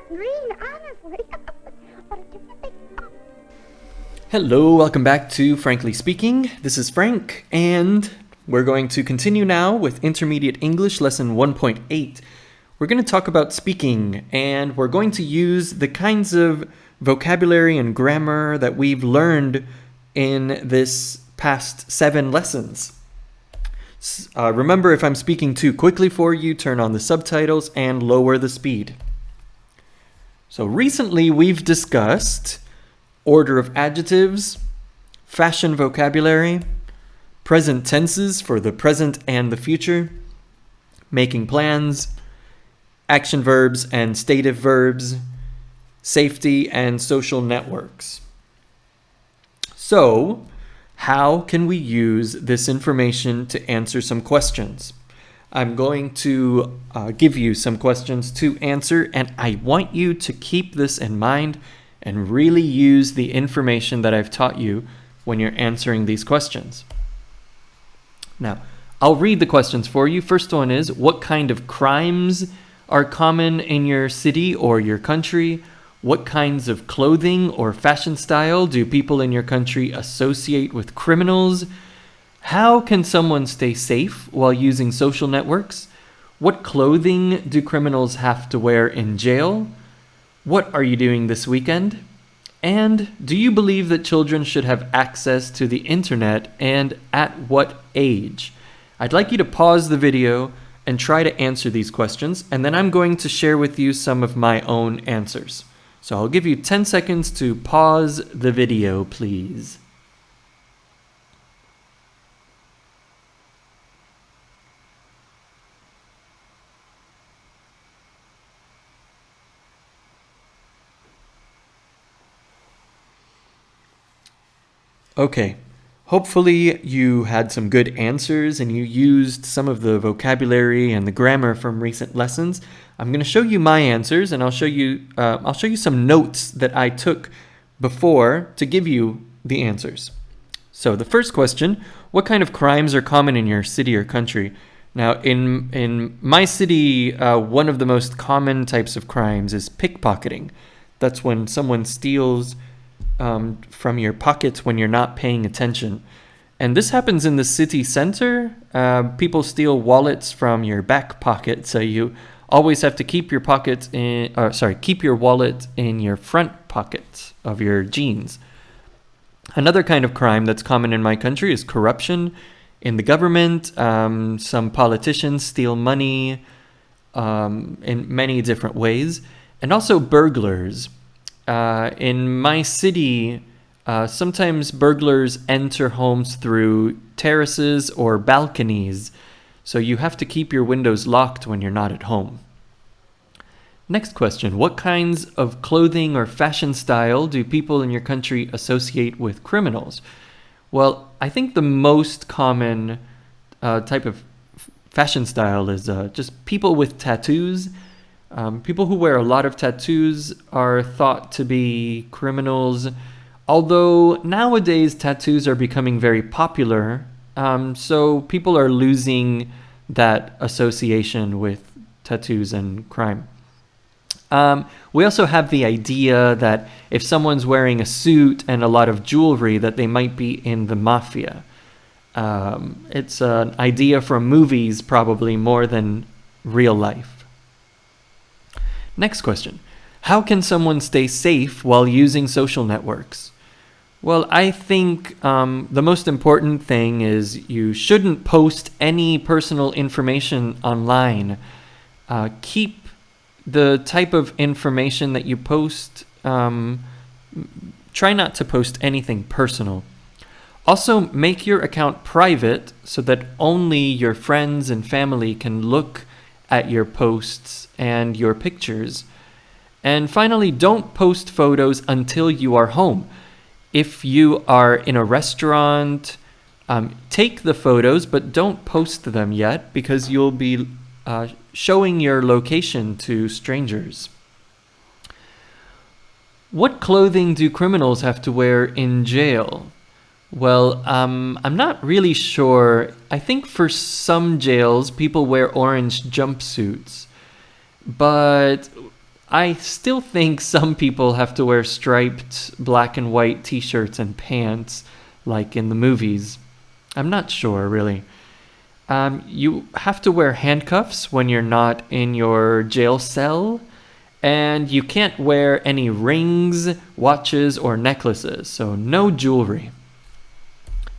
green, honestly. What did you think? Hello, welcome back to Frankly Speaking. This is Frank, and we're going to continue now with Intermediate English Lesson 1.8. We're going to talk about speaking, and we're going to use the kinds of vocabulary and grammar that we've learned in this past 7 lessons. Remember, if I'm speaking too quickly for you, turn on the subtitles and lower the speed. So recently we've discussed order of adjectives, fashion vocabulary, present tenses for the present and the future, making plans, action verbs and stative verbs, safety and social networks. So, how can we use this information to answer some questions? I'm going to give you some questions to answer, and I want you to keep this in mind and really use the information that I've taught you when you're answering these questions. Now, I'll read the questions for you. First one is, what kind of crimes are common in your city or your country? What kinds of clothing or fashion style do people in your country associate with criminals? How can someone stay safe while using social networks? What clothing do criminals have to wear in jail? What are you doing this weekend? And do you believe that children should have access to the internet, and at what age? I'd like you to pause the video and try to answer these questions, and then I'm going to share with you some of my own answers. So I'll give you 10 seconds to pause the video, please. Okay, hopefully you had some good answers and you used some of the vocabulary and the grammar from recent lessons. I'm going to show you my answers, and I'll show you some notes that I took before to give you the answers. So the first question, what kind of crimes are common in your city or country? Now, in my city, one of the most common types of crimes is pickpocketing. That's when someone steals from your pockets when you're not paying attention. And this happens in the city center. People steal wallets from your back pocket, so you always have to keep your keep your wallet in your front pocket of your jeans. Another kind of crime that's common in my country is corruption in the government. Some politicians steal money in many different ways, and also burglars. In my city, sometimes burglars enter homes through terraces or balconies, so you have to keep your windows locked when you're not at home. Next question, what kinds of clothing or fashion style do people in your country associate with criminals? Well, I think the most common type of fashion style is just people with tattoos. People who wear a lot of tattoos are thought to be criminals, although nowadays tattoos are becoming very popular, so people are losing that association with tattoos and crime. We also have the idea that if someone's wearing a suit and a lot of jewelry, that they might be in the mafia. It's an idea from movies probably more than real life. Next question. How can someone stay safe while using social networks? Well, I think the most important thing is you shouldn't post any personal information online. Keep the type of information that you post, try not to post anything personal. Also, make your account private so that only your friends and family can look at your posts and your pictures. And finally, don't post photos until you are home. If you are in a restaurant, take the photos, but don't post them yet because you'll be showing your location to strangers. What clothing do criminals have to wear in jail? Well, I'm not really sure. I think for some jails, people wear orange jumpsuits. But I still think some people have to wear striped black and white t-shirts and pants like in the movies. I'm not sure, really. You have to wear handcuffs when you're not in your jail cell, and you can't wear any rings, watches, or necklaces, so no jewelry.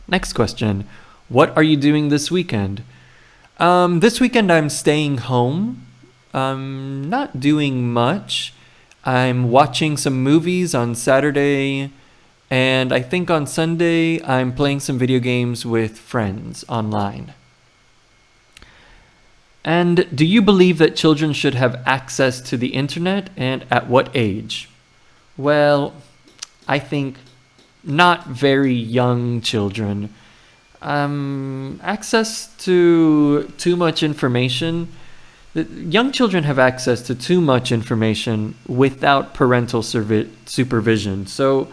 Next question. What are you doing this weekend? This weekend I'm staying home. I'm not doing much. I'm watching some movies on Saturday, and I think on Sunday I'm playing some video games with friends online. And do you believe that children should have access to the internet, and at what age? Well, I think not very young children. Access to too much information. Young children have access to too much information without parental supervision. So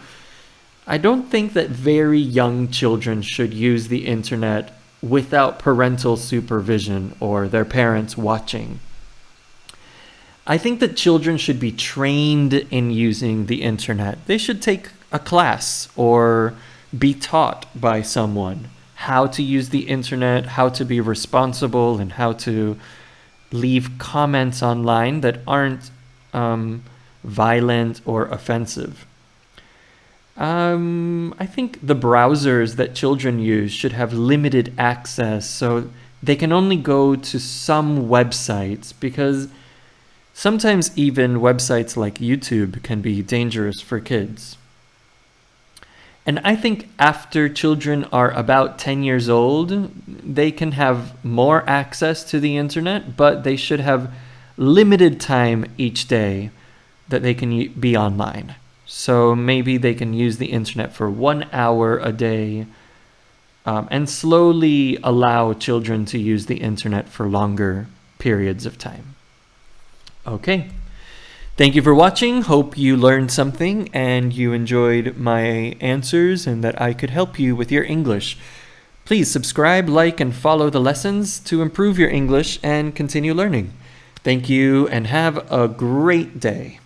I don't think that very young children should use the internet without parental supervision or their parents watching. I think that children should be trained in using the internet. They should take a class or be taught by someone how to use the internet, how to be responsible, and how to leave comments online that aren't violent or offensive. I think the browsers that children use should have limited access, so they can only go to some websites, because sometimes even websites like YouTube can be dangerous for kids. And I think after children are about 10 years old, they can have more access to the internet, but they should have limited time each day that they can be online. So maybe they can use the internet for 1 hour a day, and slowly allow children to use the internet for longer periods of time. Okay. Thank you for watching. Hope you learned something and you enjoyed my answers and that I could help you with your English. Please subscribe, like, and follow the lessons to improve your English and continue learning. Thank you and have a great day.